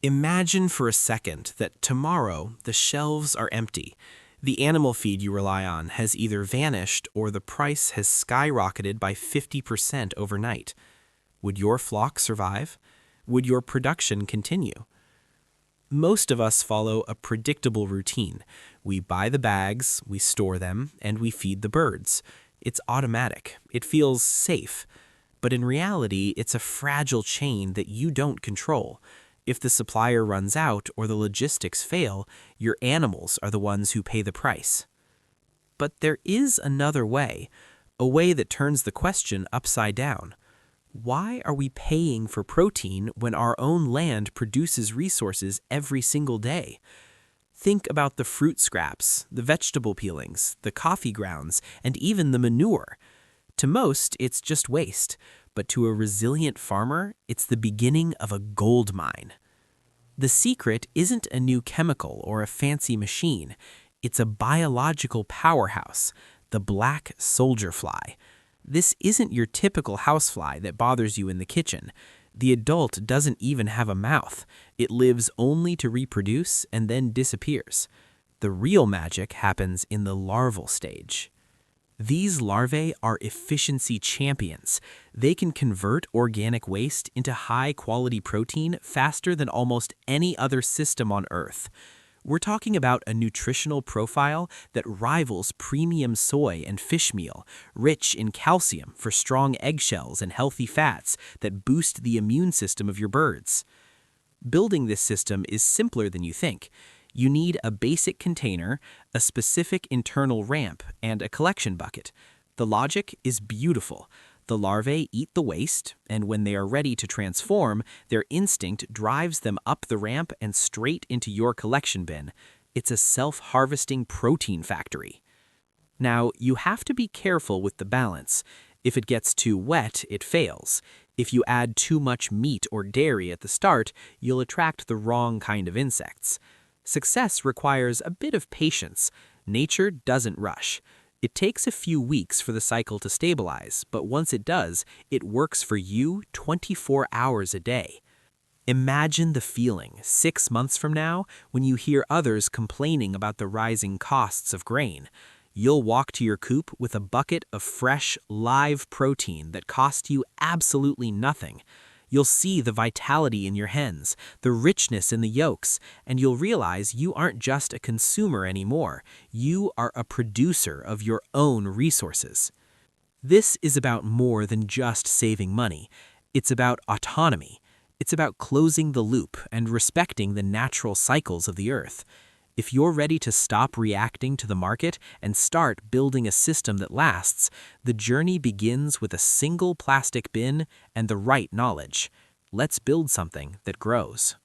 Imagine for a second that tomorrow the shelves are empty. The animal feed you rely on has either vanished or the price has skyrocketed by 50% overnight. Would your flock survive? Would your production continue? Most of us follow a predictable routine. We buy the bags, we store them, and we feed the birds. It's automatic. It feels safe. But in reality, it's a fragile chain that you don't control. If the supplier runs out or the logistics fail, your animals are the ones who pay the price. But there is another way, a way that turns the question upside down. Why are we paying for protein when our own land produces resources every single day? Think about the fruit scraps, the vegetable peelings, the coffee grounds, and even the manure. To most, it's just waste, but to a resilient farmer, it's the beginning of a gold mine. The secret isn't a new chemical or a fancy machine. It's a biological powerhouse, the black soldier fly. This isn't your typical housefly that bothers you in the kitchen. The adult doesn't even have a mouth. It lives only to reproduce and then disappears. The real magic happens in the larval stage. These larvae are efficiency champions. They can convert organic waste into high-quality protein faster than almost any other system on Earth. We're talking about a nutritional profile that rivals premium soy and fish meal, rich in calcium for strong eggshells and healthy fats that boost the immune system of your birds. Building this system is simpler than you think. You need a basic container, a specific internal ramp, and a collection bucket. The logic is beautiful. The larvae eat the waste, and when they are ready to transform, their instinct drives them up the ramp and straight into your collection bin. It's a self-harvesting protein factory. Now, you have to be careful with the balance. If it gets too wet, it fails. If you add too much meat or dairy at the start, you'll attract the wrong kind of insects. Success requires a bit of patience. Nature doesn't rush. It takes a few weeks for the cycle to stabilize, but once it does, it works for you 24 hours a day. Imagine the feeling 6 months from now when you hear others complaining about the rising costs of grain. You'll walk to your coop with a bucket of fresh, live protein that cost you absolutely nothing. You'll see the vitality in your hens, the richness in the yolks, and you'll realize you aren't just a consumer anymore. You are a producer of your own resources. This is about more than just saving money. It's about autonomy. It's about closing the loop and respecting the natural cycles of the earth. If you're ready to stop reacting to the market and start building a system that lasts, the journey begins with a single plastic bin and the right knowledge. Let's build something that grows.